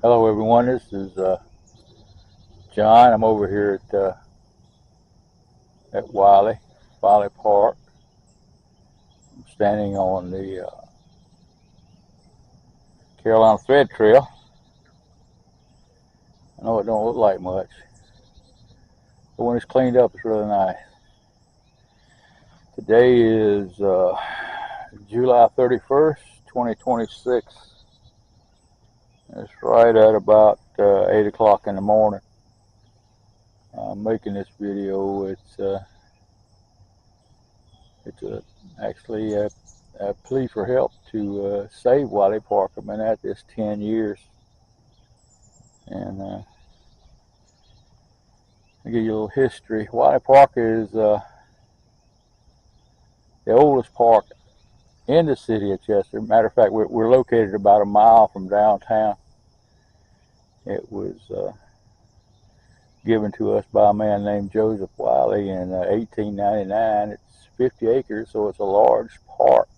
Hello everyone, this is John. I'm over here at Wylie Park. I'm standing on the Carolina Thread Trail. I know it don't look like much, but when it's cleaned up, it's really nice. Today is July 31st, 2026. It's right at about 8 o'clock in the morning. I'm making this video. It's actually a plea for help to save Wylie Park. I've been at this 10 years, and I'll give you a little history. Wylie Park is the oldest park in the city of Chester. Matter of fact, we're located about a mile from downtown. It was given to us by a man named Joseph Wylie in 1899. It's 50 acres, so it's a large park.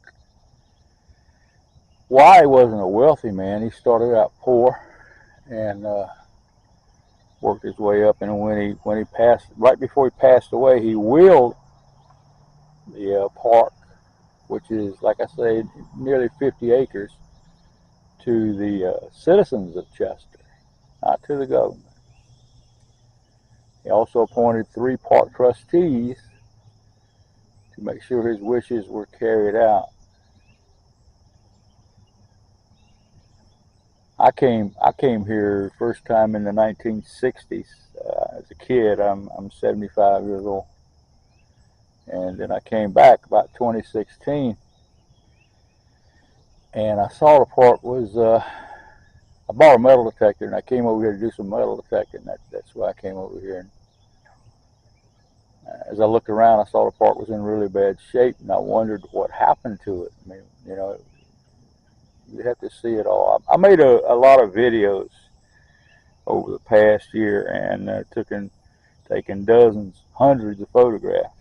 Wylie wasn't a wealthy man. He started out poor and worked his way up. And when he passed, right before he passed away, he willed the park, which is, like I say, nearly 50 acres, to the citizens of Chester, not to the government. He also appointed 3 park trustees to make sure his wishes were carried out. I came here first time in the 1960s. As a kid, I'm 75 years old, and then I came back about 2016, and I saw the park was. I bought a metal detector, and I came over here to do some metal detecting. That's why I came over here. And as I looked around, I saw the park was in really bad shape, and I wondered what happened to it. I mean, you know, you have to see it all. I made a lot of videos over the past year, and taken dozens, hundreds of photographs.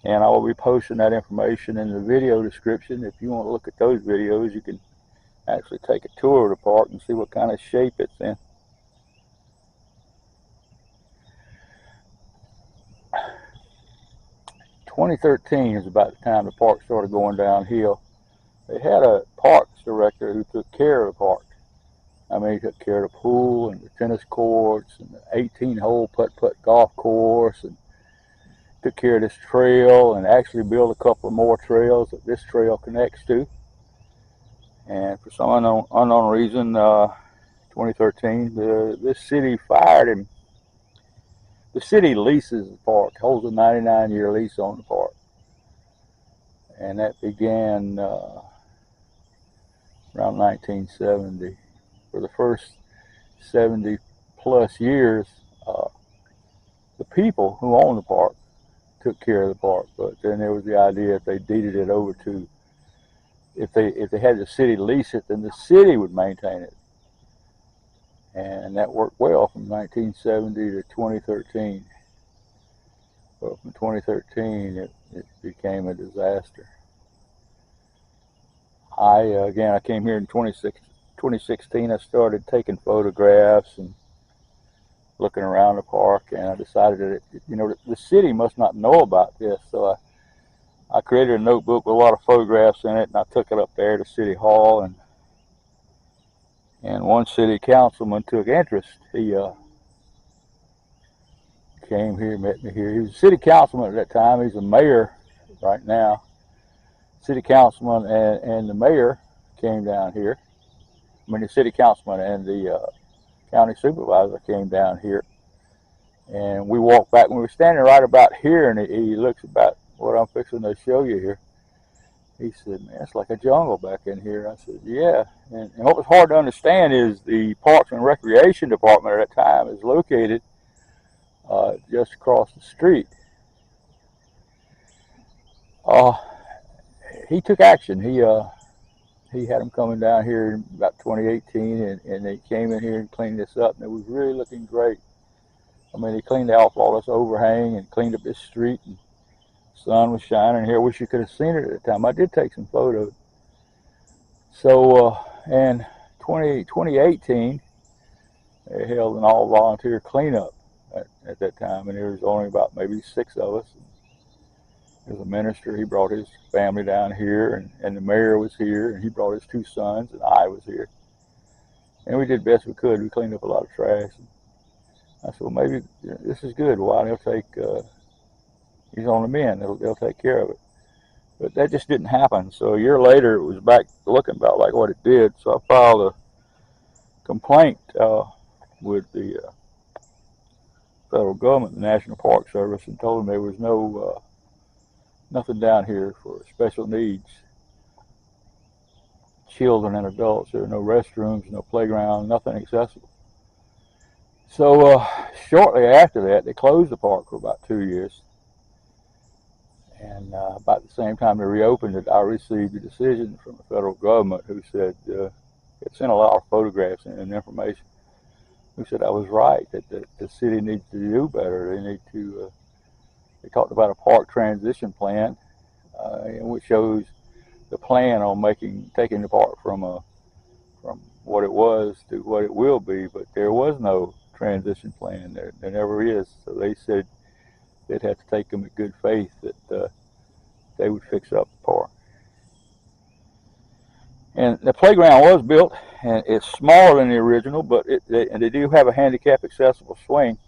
And I will be posting that information in the video description. If you want to look at those videos, you can actually take a tour of the park and see what kind of shape it's in. In 2013 is about the time the park started going downhill. They had a parks director who took care of the park. I mean, he took care of the pool and the tennis courts and the 18-hole putt-putt golf course, and took care of this trail, and actually built a couple of more trails that this trail connects to. And for some unknown reason, 2013, this city fired him. The city leases the park, holds a 99-year lease on the park. And that began around 1970. For the first 70 plus years, the people who owned the park took care of the park. But then there was the idea if they deeded it over to, if they had the city lease it, then the city would maintain it. And that worked well from 1970 to 2013. But from 2013, it became a disaster. Again, I came here in 2016. I started taking photographs and looking around the park, and I decided that, you know, the city must not know about this. So I created a notebook with a lot of photographs in it, and I took it up there to City Hall, and one city councilman took interest. He came here, met me here. He was a city councilman at that time. He's a mayor right now. City councilman and the mayor came down here. I mean, the city councilman and the county supervisor came down here, and we walked back. We were standing right about here, and he looks about what I'm fixing to show you here. He said, "Man, it's like a jungle back in here." I said, "Yeah." And what was hard to understand is the Parks and Recreation Department at that time is located just across the street. He took action. He had them coming down here in about 2018, and they came in here and cleaned this up, and it was really looking great. I mean, they cleaned out all this overhang and cleaned up this street, and the sun was shining here. I wish you could have seen it at the time. I did take some photos. So, and 2018, they held an all-volunteer cleanup at that time, and there was only about maybe 6 of us. There was a minister, he brought his family down here, and the mayor was here, and he brought his 2 sons, and I was here. And we did the best we could. We cleaned up a lot of trash. And I said, well, maybe this is good. Why, they'll take, he's on the mend, they'll take care of it. But that just didn't happen. So a year later, it was back looking about like what it did. So I filed a complaint with the federal government, the National Park Service, and told them there was no nothing down here for special needs children and adults. There were no restrooms, no playground, nothing accessible. So shortly after that, they closed the park for about 2 years. And about the same time they reopened it, I received a decision from the federal government who said, it sent a lot of photographs and information, who said I was right, that the city needs to do better. They need to, they talked about a park transition plan, which shows the plan on taking the park from what it was to what it will be, but there was no transition plan. There never is. So they said they'd have to take them in good faith that they would fix up the park. And the playground was built, and it's smaller than the original, but they do have a handicap accessible swing,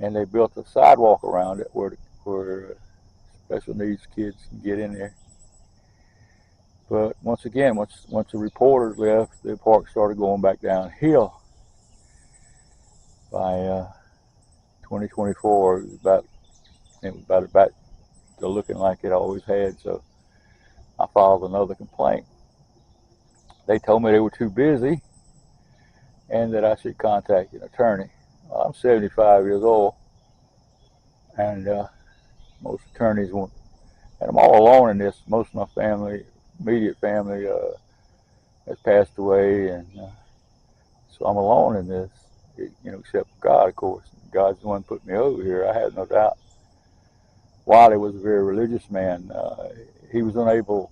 and they built a sidewalk around it where special needs kids can get in there. But once again, once the reporters left, the park started going back downhill. By 2024, it was about to looking like it always had. So I filed another complaint. They told me they were too busy and that I should contact an attorney. Well, I'm 75 years old, and most attorneys won't. And I'm all alone in this. Most of my family, immediate family, has passed away, and so I'm alone in this. Except for God, of course. God's the one who put me over here. I have no doubt. Wylie was a very religious man. He was unable.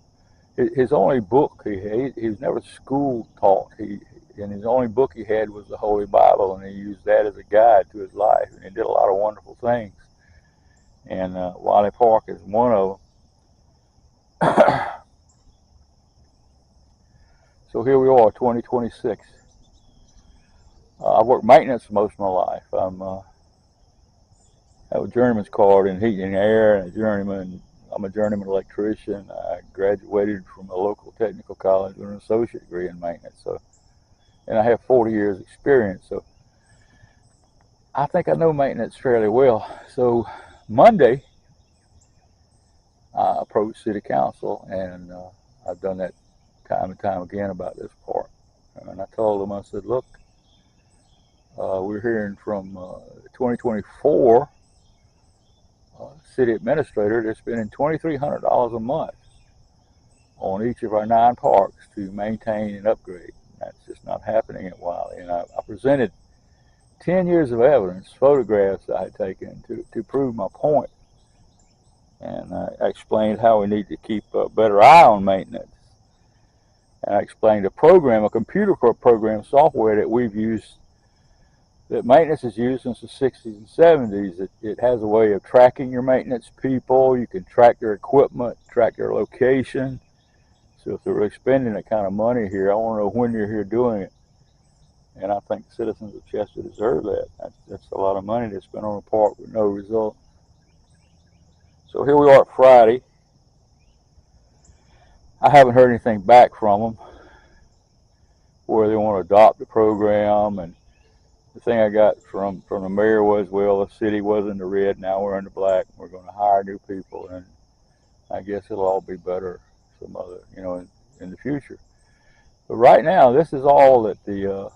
His only book, he was never school taught. And his only book he had was the Holy Bible, and he used that as a guide to his life. And he did a lot of wonderful things. And Wylie Park is one of them. So here we are, 2026. I've worked maintenance most of my life. I have a journeyman's card in heating and air, and I'm a journeyman electrician. I graduated from a local technical college with an associate degree in maintenance. And I have 40 years experience. So I think I know maintenance fairly well. So Monday, I approached City Council, and I've done that time and time again about this park. And I told them, I said, look, we're hearing from 2024 city administrator they're spending $2,300 a month on each of our 9 parks to maintain and upgrade. That's just not happening at Wylie. And I presented 10 years of evidence, photographs I had taken to prove my point. And I explained how we need to keep a better eye on maintenance. And I explained a computer program software that we've used, that maintenance has used since the 60s and 70s. It has a way of tracking your maintenance people. You can track their equipment, track their location. So if they're spending that kind of money here, I want to know when you're here doing it. And I think the citizens of Chester deserve that. That's a lot of money to spend on a park with no result. So here we are at Friday. I haven't heard anything back from them where they want to adopt the program. And the thing I got from the mayor was, well, the city was in the red, now we're in the black. We're going to hire new people, and I guess it'll all be better some other, in the future. But right now, this is all that the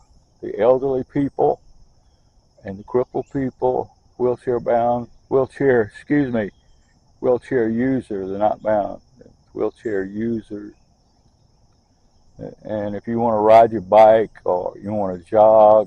elderly people and the crippled people, wheelchair users, they're not bound, wheelchair users. And if you want to ride your bike or you want to jog,